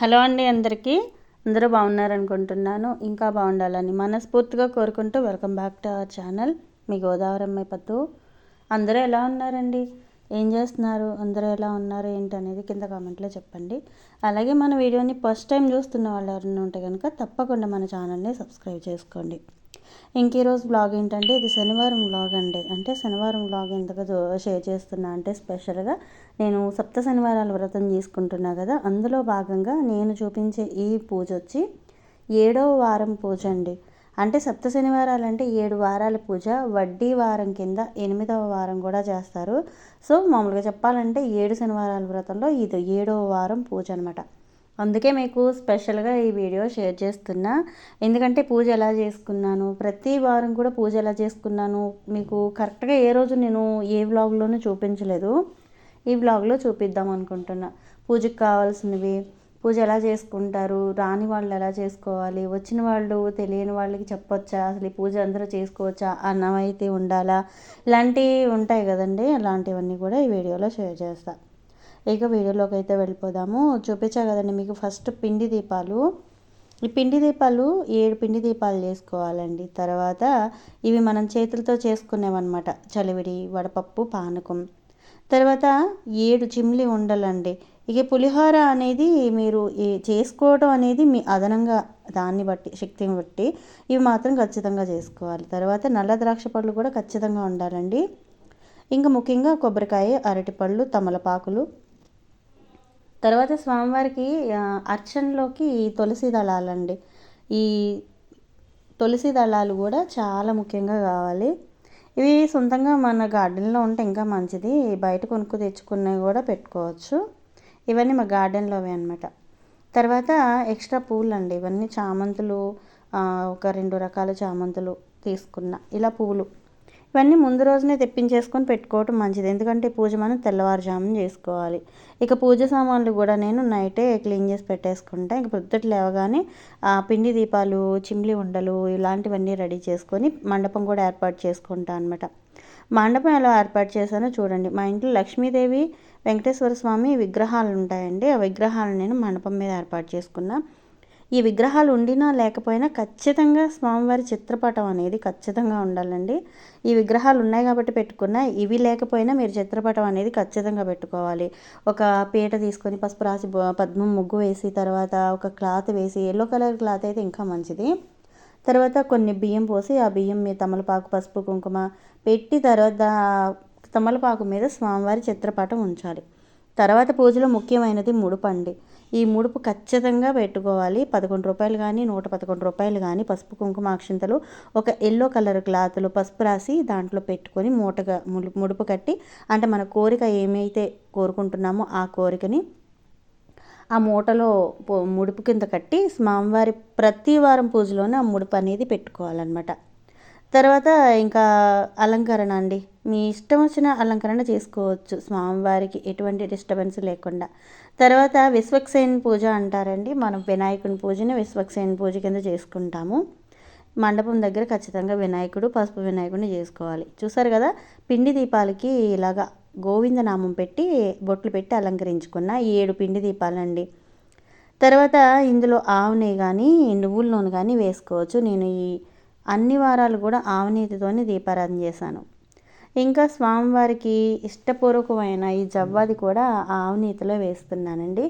Hello అండి అందరికీ. అందరూ బాగున్నారనుకుంటున్నాను. ఇంకా బాగుండాలని మనస్ఫూర్తిగా కోరుకుంటూ welcome back to our channel. మీ గోదావరమ్మాయి పత్తు. అందరూ ఎలా ఉన్నారండి? ఏం చేస్తున్నారు? అందరూ ఎలా ఉన్నారు ఏంటనేది కింద కామెంట్లో చెప్పండి. అలాగే మన వీడియోని ఫస్ట్ టైం చూస్తున్న వాళ్ళు ఎవరైనా ఉంటే కనుక తప్పకుండా మన ఛానల్ని సబ్స్క్రైబ్ చేసుకోండి. ఇంక ఈరోజు బ్లాగ్ ఏంటంటే, ఇది శనివారం బ్లాగ్ అండి. అంటే శనివారం బ్లాగ్ ఎందుకు షేర్ చేస్తున్నా అంటే, స్పెషల్గా నేను సప్త శనివారాల వ్రతం తీసుకుంటున్నా కదా, అందులో భాగంగా నేను చూపించే ఈ పూజ వచ్చి 7వ వారం పూజ అండి. అంటే సప్త శనివారాలు అంటే 7 వారాల పూజ. వడ్డీ వారం కింద 8వ వారం కూడా చేస్తారు. సో మామూలుగా చెప్పాలంటే 7 శనివారాల వ్రతంలో ఇది 7వ వారం పూజ అనమాట. అందుకే మీకు స్పెషల్గా ఈ వీడియో షేర్ చేస్తున్నా. ఎందుకంటే పూజ ఎలా చేసుకున్నాను, ప్రతి వారం కూడా పూజ ఎలా చేసుకున్నాను మీకు కరెక్ట్గా ఏ రోజు నేను ఏ వ్లాగ్లోనూ చూపించలేదు. ఈ వ్లాగ్లో చూపిద్దాం అనుకుంటున్నా. పూజకు కావాల్సినవి, పూజ ఎలా చేసుకుంటారు, రాని వాళ్ళు ఎలా చేసుకోవాలి, వచ్చిన వాళ్ళు తెలియని వాళ్ళకి చెప్పొచ్చా, అసలు ఈ పూజ అందరూ చేసుకోవచ్చా, అన్నం అయితే ఉండాలా, ఇలాంటివి ఉంటాయి కదండి. అలాంటివన్నీ కూడా ఈ వీడియోలో షేర్ చేస్తాను. ఇక వీడియోలోకి అయితే వెళ్ళిపోదాము. చూపించా కదండి మీకు ఫస్ట్ పిండి దీపాలు. ఈ పిండి దీపాలు 7 పిండి దీపాలు చేసుకోవాలండి. తర్వాత ఇవి మనం చేతులతో చేసుకునేవన్నమాట. చలివిడి, వడపప్పు, పానకం. తర్వాత 7 చిమ్లి ఉండలండి. ఇక పులిహోర అనేది మీరు చేసుకోవడం అనేది మీ అదనంగా దాన్ని బట్టి, శక్తిని బట్టి ఇవి మాత్రం ఖచ్చితంగా చేసుకోవాలి. తర్వాత నల్ల ద్రాక్ష పళ్ళు కూడా ఖచ్చితంగా ఉండాలండి. ఇంకా ముఖ్యంగా కొబ్బరికాయ, అరటిపళ్ళు, తమలపాకులు. తర్వాత స్వామివారికి అర్చనలోకి తులసి దళాలండి. ఈ తులసి దళాలు కూడా చాలా ముఖ్యంగా కావాలి. ఇవి సొంతంగా మన గార్డెన్లో ఉంటే ఇంకా మంచిది. బయట కొనుక్కు తెచ్చుకున్నవి కూడా పెట్టుకోవచ్చు. ఇవన్నీ మా గార్డెన్లోవే అనమాట. తర్వాత ఎక్స్ట్రా పూలు అండి. ఇవన్నీ చామంతులు, ఒక 2 రకాల చామంతులు తీసుకున్న. ఇలా పూలు ఇవన్నీ ముందు రోజునే తెప్పించేసుకొని పెట్టుకోవటం మంచిది. ఎందుకంటే పూజ మనం తెల్లవారుజామున చేసుకోవాలి. ఇక పూజ సామాన్లు కూడా నేను నైటే క్లీన్ చేసి పెట్టేసుకుంటా. ఇక పొద్దుట లేవగానే పిండి దీపాలు, చిమ్లి ఉండలు ఇలాంటివన్నీ రెడీ చేసుకొని మండపం కూడా ఏర్పాటు చేసుకుంటా అనమాట. మండపం ఎలా ఏర్పాటు చేశానో చూడండి. మా ఇంట్లో లక్ష్మీదేవి, వెంకటేశ్వర స్వామి విగ్రహాలు ఉంటాయండి. ఆ విగ్రహాలు నేను మండపం మీద ఏర్పాటు చేసుకున్నా. ఈ విగ్రహాలు ఉండినా లేకపోయినా ఖచ్చితంగా స్వామివారి చిత్రపటం అనేది ఖచ్చితంగా ఉండాలండి. ఈ విగ్రహాలు ఉన్నాయి కాబట్టి పెట్టుకున్నా. ఇవి లేకపోయినా మీరు చిత్రపటం అనేది ఖచ్చితంగా పెట్టుకోవాలి. ఒక పీట తీసుకొని పసుపు రాసి పద్మం ముగ్గు వేసి, తర్వాత ఒక క్లాత్ వేసి, ఎల్లో కలర్ క్లాత్ అయితే ఇంకా మంచిది. తర్వాత కొన్ని బియ్యం పోసి, ఆ బియ్యం మీద తమలపాకు, పసుపు, కుంకుమ పెట్టి, తర్వాత తమలపాకు మీద స్వామివారి చిత్రపటం ఉంచాలి. తర్వాత పూజలో ముఖ్యమైనది ముడుపు అండి. ఈ ముడుపు ఖచ్చితంగా పెట్టుకోవాలి. 11 రూపాయలు కానీ, 111 రూపాయలు కానీ, పసుపు, కుంకుమ, అక్షింతలు, ఒక ఎల్లో కలర్ క్లాత్లో పసుపు రాసి దాంట్లో పెట్టుకొని మూటగా ముడుపు కట్టి, అంటే మన కోరిక ఏమైతే కోరుకుంటున్నామో ఆ కోరికని ఆ మూటలో ముడుపు కింద కట్టి స్వామివారి ప్రతి వారం పూజలోనే ఆ ముడుపు అనేది పెట్టుకోవాలన్నమాట. తర్వాత ఇంకా అలంకరణ అండి. మీ ఇష్టం వచ్చిన అలంకరణ చేసుకోవచ్చు స్వామివారికి ఎటువంటి డిస్టర్బెన్స్ లేకుండా. తర్వాత విశ్వక్సేన్ పూజ అంటారండి. మనం వినాయకుని పూజని విశ్వక్సేన్ పూజ కింద చేసుకుంటాము. మండపం దగ్గర ఖచ్చితంగా వినాయకుడు, పసుపు వినాయకుడిని చేసుకోవాలి. చూసారు కదా, పిండి దీపాలకి ఇలాగా గోవిందనామం పెట్టి బొట్లు పెట్టి అలంకరించుకున్న 7 పిండి దీపాలండి. తర్వాత ఇందులో ఆవు నెయ్యి కానీ, నువ్వుల నూనె కానీ వేసుకోవచ్చు. నేను ఈ అన్ని వారాలు కూడా ఆవునీతితోనే దీపారాధన చేశాను. ఇంకా స్వామివారికి ఇష్టపూర్వకమైన ఈ జవ్వాది కూడా ఆవునీతిలో వేస్తున్నానండి.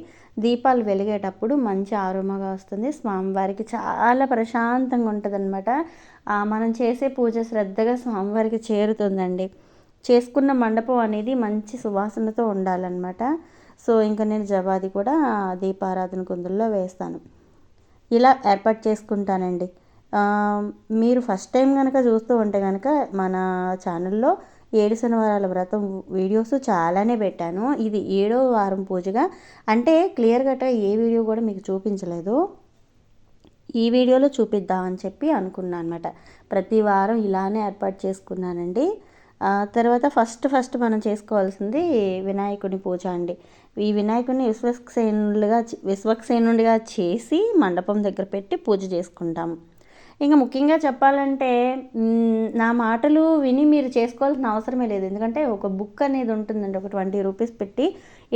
దీపాలు వెలిగేటప్పుడు మంచి ఆరోమగా వస్తుంది. స్వామివారికి చాలా ప్రశాంతంగా ఉంటుంది అనమాట. మనం చేసే పూజ శ్రద్ధగా స్వామివారికి చేరుతుందండి. చేసుకున్న మండపం అనేది మంచి సువాసనతో ఉండాలన్నమాట. సో ఇంకా నేను జవ్వాది కూడా దీపారాధన కుందుల్లో వేస్తాను. ఇలా ఏర్పాటు చేసుకుంటానండి. మీరు ఫస్ట్ టైం కనుక చూస్తూ ఉంటే కనుక మన ఛానల్లో 7 శనివారాల వ్రతం వీడియోస్ చాలానే పెట్టాను. ఇది 7వ వారం పూజగా, అంటే క్లియర్ కట్గా ఏ వీడియో కూడా మీకు చూపించలేదు. ఈ వీడియోలో చూపిద్దామని చెప్పి అనుకున్నాను అనమాట. ప్రతి వారం ఇలానే ఏర్పాటు చేసుకున్నానండి. తర్వాత ఫస్ట్ మనం చేసుకోవాల్సింది వినాయకుని పూజ అండి. ఈ వినాయకుడిని విశ్వక్సేనుడిగా చేసి మండపం దగ్గర పెట్టి పూజ చేసుకుంటాము. ఇంకా ముఖ్యంగా చెప్పాలంటే నా మాటలు విని మీరు చేసుకోవాల్సిన అవసరమే లేదు. ఎందుకంటే ఒక బుక్ అనేది ఉంటుందండి. ఒక 20 రూపీస్ పెట్టి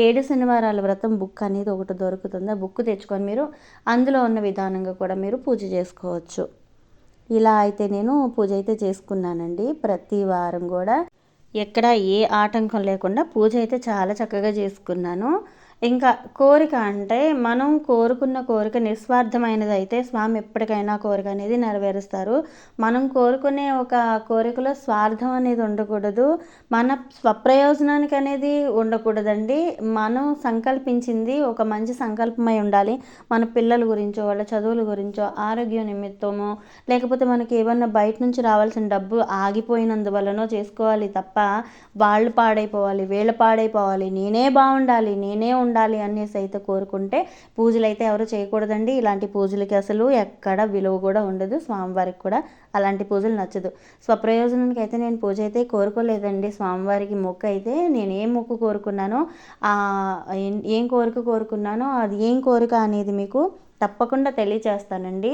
7 శనివారాల వ్రతం బుక్ అనేది ఒకటి దొరుకుతుంది. ఆ బుక్ తెచ్చుకొని మీరు అందులో ఉన్న విధానంగా కూడా మీరు పూజ చేసుకోవచ్చు. ఇలా అయితే నేను పూజ అయితే చేసుకున్నానండి. ప్రతి వారం కూడా ఎక్కడ ఏ ఆటంకం లేకుండా పూజ అయితే చాలా చక్కగా చేసుకున్నాను. ఇంకా కోరిక అంటే మనం కోరుకున్న కోరిక నిస్వార్థమైనది అయితే స్వామి ఎప్పటికైనా కోరిక అనేది నెరవేరుస్తారు. మనం కోరుకునే ఒక కోరికలో స్వార్థం అనేది ఉండకూడదు. మన స్వప్రయోజనానికి అనేది ఉండకూడదండి. మనం సంకల్పించింది ఒక మంచి సంకల్పమై ఉండాలి. మన పిల్లల గురించో, వాళ్ళ చదువుల గురించో, ఆరోగ్య నిమిత్తమో, లేకపోతే మనకి ఏమన్నా బయట నుంచి రావాల్సిన డబ్బు ఆగిపోయినందువల్లనో చేసుకోవాలి తప్ప వాళ్ళు పాడైపోవాలి, వీళ్ళు పాడైపోవాలి, నేనే బాగుండాలి, నేనే ఉండాలి అనేసి అయితే కోరుకుంటే పూజలు అయితే ఎవరు చేయకూడదండి. ఇలాంటి పూజలకి అసలు ఎక్కడ విలువ కూడా ఉండదు. స్వామివారికి కూడా అలాంటి పూజలు నచ్చదు. స్వప్రయోజనానికి అయితే నేను పూజ అయితే కోరుకోలేదండి. స్వామివారికి మొక్కు అయితే నేను ఏం మొక్కు కోరుకున్నానో, ఏం కోరిక కోరుకున్నానో అది ఏం కోరిక అనేది మీకు తప్పకుండా తెలియచేస్తానండి.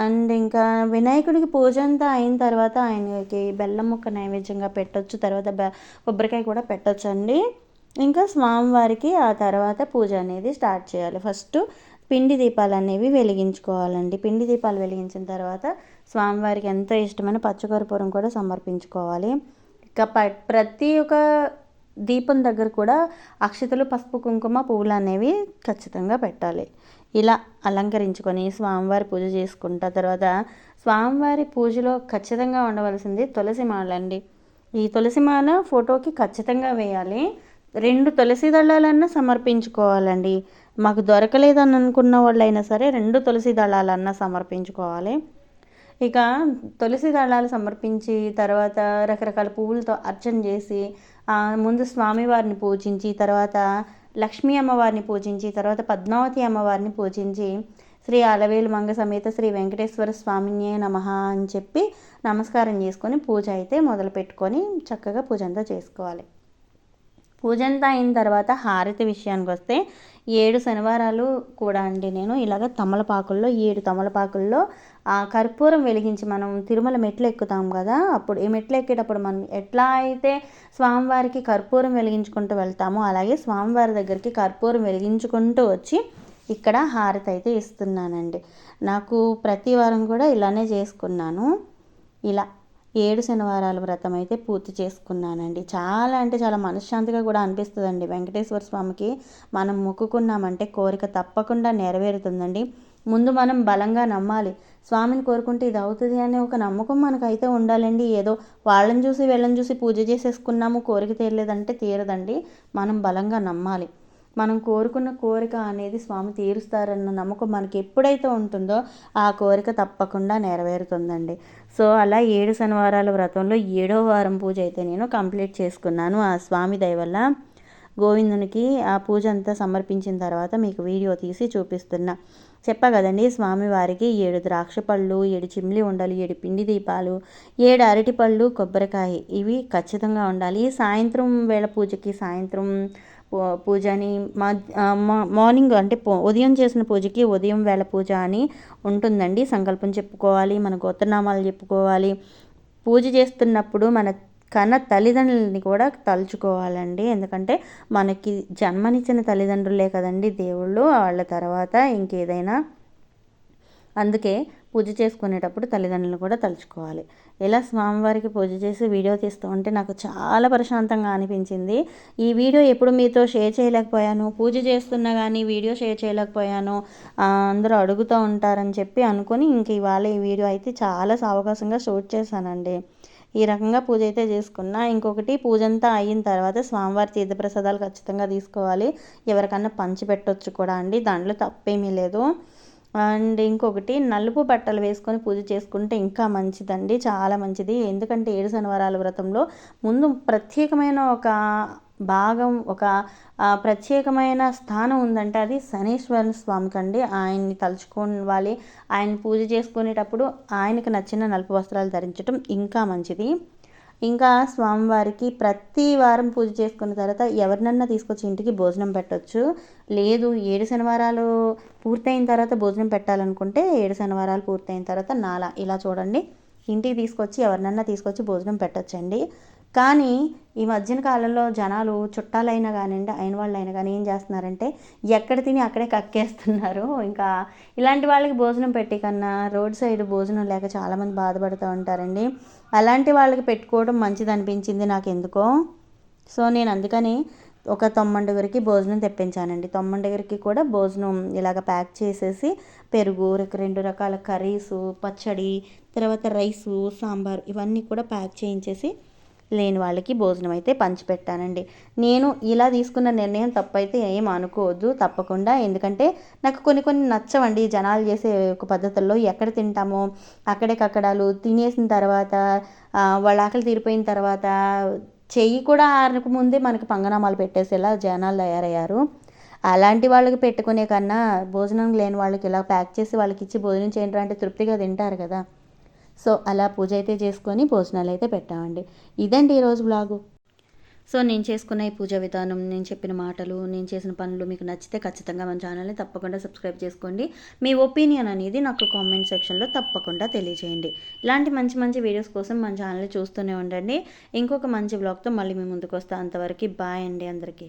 అండ్ ఇంకా వినాయకుడికి పూజ అంతా అయిన తర్వాత ఆయనకి బెల్లం ముక్క నైవేద్యంగా పెట్టొచ్చు. తర్వాత కొబ్బరికాయ కూడా పెట్టొచ్చండి. ఇంకా స్వామివారికి ఆ తర్వాత పూజ అనేది స్టార్ట్ చేయాలి. ఫస్ట్ పిండి దీపాలు అనేవి వెలిగించుకోవాలండి. పిండి దీపాలు వెలిగించిన తర్వాత స్వామివారికి ఎంతో ఇష్టమైన పచ్చకర్పూరం కూడా సమర్పించుకోవాలి. ఇక ప్రతి ఒక్క దీపం దగ్గర కూడా అక్షతలు, పసుపు, కుంకుమ, పువ్వులు అనేవి ఖచ్చితంగా పెట్టాలి. ఇలా అలంకరించుకొని స్వామివారి పూజ చేసుకుంటా తర్వాత స్వామివారి పూజలో ఖచ్చితంగా ఉండవలసింది తులసి మాల అండి. ఈ తులసి మాల ఫోటోకి ఖచ్చితంగా వేయాలి. 2 తులసి దళాలన్నా సమర్పించుకోవాలండి. మాకు దొరకలేదని అనుకున్న వాళ్ళైనా సరే 2 తులసి దళాలన్నా సమర్పించుకోవాలి. ఇక తులసి దళాలు సమర్పించి తర్వాత రకరకాల పువ్వులతో అర్చన చేసి ముందు స్వామివారిని పూజించి తర్వాత లక్ష్మీ అమ్మవారిని పూజించి తర్వాత పద్మావతి అమ్మవారిని పూజించి శ్రీ అలవేలు మంగ సమేత శ్రీ వెంకటేశ్వర స్వామిన్యే నమః అని చెప్పి నమస్కారం చేసుకొని పూజ అయితే మొదలు పెట్టుకొని చక్కగా పూజ అంతా చేసుకోవాలి. పూజ అంతా అయిన తర్వాత హారతి విషయానికి వస్తే 7 శనివారాలు కూడా అండి నేను ఇలాగ తమలపాకుల్లో 7 తమలపాకుల్లో కర్పూరం వెలిగించి మనం తిరుమల మెట్లు ఎక్కుతాం కదా, అప్పుడు ఈ మెట్లు ఎక్కేటప్పుడు మనం ఎట్లా అయితే స్వామివారికి కర్పూరం వెలిగించుకుంటూ వెళ్తామో అలాగే స్వామివారి దగ్గరికి కర్పూరం వెలిగించుకుంటూ వచ్చి ఇక్కడ హారతి అయితే ఇస్తున్నానండి. నాకు ప్రతి వారం కూడా ఇలానే చేసుకున్నాను. ఇలా 7 శనివారాల వ్రతం అయితే పూర్తి చేసుకున్నానండి. చాలా అంటే చాలా మనశ్శాంతిగా కూడా అనిపిస్తుందండి. వెంకటేశ్వర స్వామికి మనం మొక్కుకున్నామంటే కోరిక తప్పకుండా నెరవేరుతుందండి. ముందు మనం బలంగా నమ్మాలి. స్వామిని కోరుకుంటే ఇది అవుతుంది అనే ఒక నమ్మకం మనకైతే ఉండాలండి. ఏదో వాళ్ళని చూసి వీళ్ళని చూసి పూజ చేసేసుకున్నాము కోరిక తీరలేదంటే తీరదండి. మనం బలంగా నమ్మాలి. మనం కోరుకున్న కోరిక అనేది స్వామి తీరుస్తారన్న నమ్మకం మనకి ఎప్పుడైతే ఉంటుందో ఆ కోరిక తప్పకుండా నెరవేరుతుందండి. సో అలా 7 శనివారాల వ్రతంలో 7వ వారం పూజ అయితే నేను కంప్లీట్ చేసుకున్నాను. ఆ స్వామి దయ వల్ల గోవిందునికి ఆ పూజ అంతా సమర్పించిన తర్వాత మీకు వీడియో తీసి చూపిస్తున్నా. చెప్పా కదండి, స్వామివారికి 7 ద్రాక్ష పళ్ళు, 7 చిమ్లి ఉండలు, 7 పిండి దీపాలు, 7 అరటిపళ్ళు, కొబ్బరికాయ ఇవి ఖచ్చితంగా ఉండాలి. సాయంత్రం వేళ పూజకి సాయంత్రం పూజ అని మార్నింగ్ అంటే ఉదయం చేసిన పూజకి ఉదయం వేళ పూజ అని ఉంటుందండి. సంకల్పం చెప్పుకోవాలి, మన గోత్రనామాలు చెప్పుకోవాలి. పూజ చేస్తున్నప్పుడు మన కన్న తల్లిదండ్రులని కూడా తలుచుకోవాలండి. ఎందుకంటే మనకి జన్మనిచ్చిన తల్లిదండ్రులే కదండి దేవుళ్ళు, వాళ్ళ తర్వాత ఇంకేదైనా. అందుకే పూజ చేసుకునేటప్పుడు తల్లిదండ్రులను కూడా తలుచుకోవాలి. ఇలా స్వామివారికి పూజ చేసి వీడియో తీస్తూ ఉంటే నాకు చాలా ప్రశాంతంగా అనిపించింది. ఈ వీడియో ఎప్పుడు మీతో షేర్ చేయలేకపోయాను, పూజ చేస్తున్నా కానీ వీడియో షేర్ చేయలేకపోయాను, అందరూ అడుగుతూ ఉంటారని చెప్పి అనుకొని ఇంక ఇవాళ ఈ వీడియో అయితే చాలా సావకాశంగా షూట్ చేశానండి. ఈ రకంగా పూజ అయితే చేసుకున్నా. ఇంకొకటి పూజ అంతా అయిన తర్వాత స్వామివారి తీర్థప్రసాదాలు ఖచ్చితంగా తీసుకోవాలి. ఎవరికన్నా పంచిపెట్టొచ్చు కూడా అండి, దాంట్లో తప్పేమీ లేదు. అండ్ ఇంకొకటి నలుపు బట్టలు వేసుకొని పూజ చేసుకుంటే ఇంకా మంచిదండి, చాలా మంచిది. ఎందుకంటే 7 శనివారాల వ్రతంలో ముందు ప్రత్యేకమైన ఒక భాగం, ఒక ప్రత్యేకమైన స్థానం ఉందంటే అది శనీశ్వర స్వామికి అండి. ఆయన్ని తలుచుకోవాలి. ఆయన పూజ చేసుకునేటప్పుడు ఆయనకు నచ్చిన నలుపు వస్త్రాలు ధరించడం ఇంకా మంచిది. ఇంకా స్వామివారికి ప్రతి వారం పూజ చేసుకున్న తర్వాత ఎవరినన్నా తీసుకొచ్చి ఇంటికి భోజనం పెట్టొచ్చు. లేదు 7 శనివారాలు పూర్తయిన తర్వాత భోజనం పెట్టాలనుకుంటే 7 శనివారాలు పూర్తయిన తర్వాత నాలా ఇలా చూడండి ఇంటికి తీసుకొచ్చి ఎవరినన్నా తీసుకొచ్చి భోజనం పెట్టొచ్చండి. కానీ ఈ మధ్యన కాలంలో జనాలు చుట్టాలైనా కానివ్వండి, అయిన వాళ్ళైనా కానీ ఏం చేస్తున్నారంటే ఎక్కడ తిని అక్కడే కక్కేస్తున్నారు. ఇంకా ఇలాంటి వాళ్ళకి భోజనం పెట్టే కన్నా రోడ్ సైడ్ భోజనం లేక చాలామంది బాధపడుతూ ఉంటారండి. అలాంటి వాళ్ళకి పెట్టుకోవడం మంచిది అనిపించింది నాకు ఎందుకో. సో నేను అందుకని ఒక తొమ్మండుగురికి భోజనం తెప్పించానండి. తొమ్మండుగురికి కూడా భోజనం ఇలాగ ప్యాక్ చేసేసి పెరుగు, 2 రకాల కర్రీసు, పచ్చడి, తర్వాత రైసు, సాంబార్ ఇవన్నీ కూడా ప్యాక్ చేయించేసి లేని వాళ్ళకి భోజనం అయితే పంచిపెట్టానండి. నేను ఇలా తీసుకున్న నిర్ణయం తప్పైతే ఏం అనుకోవద్దు తప్పకుండా. ఎందుకంటే నాకు కొన్ని నచ్చవండి జనాలు చేసే ఒక పద్ధతుల్లో. ఎక్కడ తింటామో అక్కడే కక్కడాలు, తినేసిన తర్వాత వాళ్ళ ఆకలి తీరిపోయిన తర్వాత చెయ్యి కూడా ఆరక ముందే మనకి పంగనామాలు పెట్టేసేలా జనాలు తయారయ్యారు. అలాంటి వాళ్ళకి పెట్టుకునే కన్నా భోజనం లేని వాళ్ళకి ఇలా ప్యాక్ చేసి వాళ్ళకి ఇచ్చి భోజనం చేయండి అంటే తృప్తిగా తింటారు కదా. సో అలా పూజ అయితే చేసుకొని భోజనాలు అయితే పెట్టామండి. ఇదండి ఈరోజు బ్లాగు. సో నేను చేసుకున్న ఈ పూజా విధానం, నేను చెప్పిన మాటలు, నేను చేసిన పనులు మీకు నచ్చితే ఖచ్చితంగా మన ఛానల్ని తప్పకుండా సబ్స్క్రైబ్ చేసుకోండి. మీ ఒపీనియన్ అనేది నాకు కామెంట్ సెక్షన్లో తప్పకుండా తెలియజేయండి. ఇలాంటి మంచి మంచి వీడియోస్ కోసం మన ఛానల్ని చూస్తూనే ఉండండి. ఇంకొక మంచి బ్లాగ్తో మళ్ళీ మీ ముందుకు వస్తా. అంతవరకు బాయ్ అండి అందరికీ.